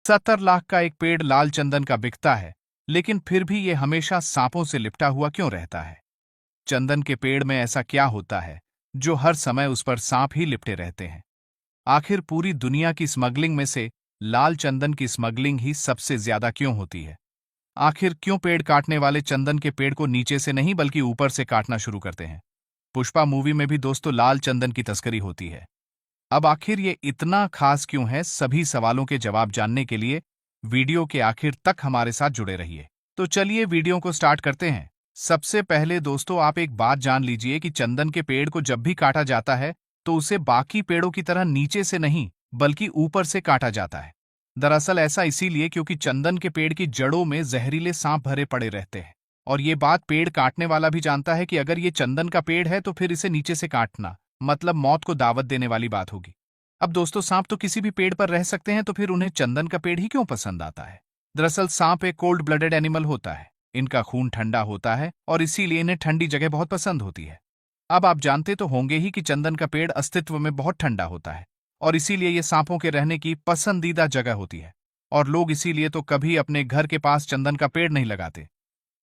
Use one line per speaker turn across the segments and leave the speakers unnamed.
70 लाख का एक पेड़ लाल चंदन का बिकता है, लेकिन फिर भी ये हमेशा सांपों से लिपटा हुआ क्यों रहता है? चंदन के पेड़ में ऐसा क्या होता है जो हर समय उस पर सांप ही लिपटे रहते हैं? आखिर पूरी दुनिया की स्मगलिंग में से लाल चंदन की स्मगलिंग ही सबसे ज्यादा क्यों होती है? आखिर क्यों पेड़ काटने वाले चंदन के पेड़ को नीचे से नहीं बल्कि ऊपर से काटना शुरू करते हैं? पुष्पा मूवी में भी दोस्तों लाल चंदन की तस्करी होती है। अब आखिर ये इतना खास क्यों है? सभी सवालों के जवाब जानने के लिए वीडियो के आखिर तक हमारे साथ जुड़े रहिए। तो चलिए वीडियो को स्टार्ट करते हैं। सबसे पहले दोस्तों आप एक बात जान लीजिए कि चंदन के पेड़ को जब भी काटा जाता है तो उसे बाकी पेड़ों की तरह नीचे से नहीं बल्कि ऊपर से काटा जाता है। दरअसल ऐसा इसीलिए क्योंकि चंदन के पेड़ की जड़ों में जहरीले सांप भरे पड़े रहते हैं। और ये बात पेड़ काटने वाला भी जानता है कि अगर ये चंदन का पेड़ है तो फिर इसे नीचे से काटना मतलब मौत को दावत देने वाली बात होगी। अब दोस्तों सांप तो किसी भी पेड़ पर रह सकते हैं, तो फिर उन्हें चंदन का पेड़ ही क्यों पसंद आता है? दरअसल सांप एक कोल्ड ब्लडेड एनिमल होता है। इनका खून ठंडा होता है और इसीलिए इन्हें ठंडी जगह बहुत पसंद होती है। अब आप जानते तो होंगे ही कि चंदन का पेड़ अस्तित्व में बहुत ठंडा होता है और इसीलिए ये सांपों के रहने की पसंदीदा जगह होती है। और लोग इसीलिए तो कभी अपने घर के पास चंदन का पेड़ नहीं लगाते।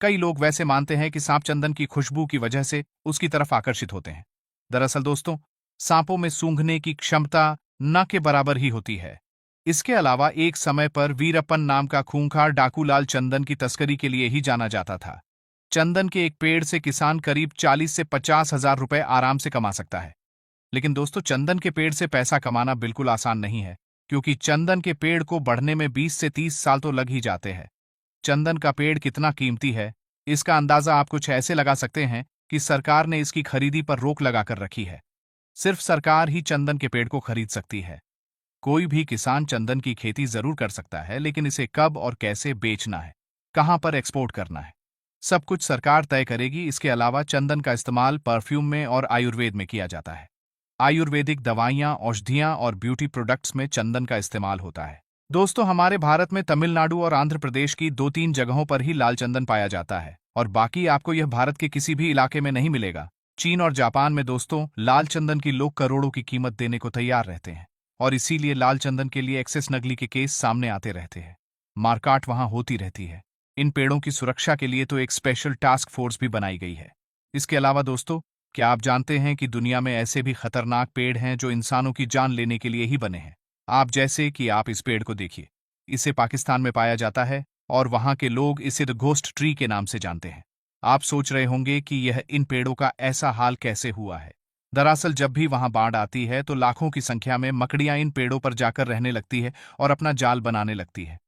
कई लोग वैसे मानते हैं कि सांप चंदन की खुशबू की वजह से उसकी तरफ आकर्षित होते हैं। दरअसल दोस्तों सांपों में सूंघने की क्षमता न के बराबर ही होती है। इसके अलावा एक समय पर वीरप्पन नाम का खूंखार डाकू लाल चंदन की तस्करी के लिए ही जाना जाता था। चंदन के एक पेड़ से किसान करीब 40 से 50 हजार रुपए आराम से कमा सकता है। लेकिन दोस्तों चंदन के पेड़ से पैसा कमाना बिल्कुल आसान नहीं है, क्योंकि चंदन के पेड़ को बढ़ने में 20 से 30 साल तो लग ही जाते हैं। चंदन का पेड़ कितना कीमती है, इसका अंदाजा आप कुछ ऐसे लगा सकते हैं कि सरकार ने इसकी खरीदी पर रोक लगाकर रखी है। सिर्फ सरकार ही चंदन के पेड़ को खरीद सकती है। कोई भी किसान चंदन की खेती जरूर कर सकता है, लेकिन इसे कब और कैसे बेचना है, कहां पर एक्सपोर्ट करना है, सब कुछ सरकार तय करेगी। इसके अलावा चंदन का इस्तेमाल परफ्यूम में और आयुर्वेद में किया जाता है। आयुर्वेदिक दवाइयां, औषधियां और ब्यूटी प्रोडक्ट्स में चंदन का इस्तेमाल होता है। दोस्तों हमारे भारत में तमिलनाडु और आंध्र प्रदेश की 2-3 जगहों पर ही लाल चंदन पाया जाता है और बाकी आपको यह भारत के किसी भी इलाके में नहीं मिलेगा। चीन और जापान में दोस्तों लाल चंदन की लोग करोड़ों की कीमत देने को तैयार रहते हैं और इसीलिए लाल चंदन के लिए एक्सेस नकली के केस सामने आते रहते हैं। मारकाट वहां होती रहती है। इन पेड़ों की सुरक्षा के लिए तो एक स्पेशल टास्क फोर्स भी बनाई गई है। इसके अलावा दोस्तों क्या आप जानते हैं कि दुनिया में ऐसे भी खतरनाक पेड़ हैं जो इंसानों की जान लेने के लिए ही बने हैं? आप जैसे कि आप इस पेड़ को देखिए, इसे पाकिस्तान में पाया जाता है और वहां के लोग इसे द घोस्ट ट्री के नाम से जानते हैं। आप सोच रहे होंगे कि यह इन पेड़ों का ऐसा हाल कैसे हुआ है। दरअसल जब भी वहां बाढ़ आती है तो लाखों की संख्या में मकड़ियां इन पेड़ों पर जाकर रहने लगती है और अपना जाल बनाने लगती है।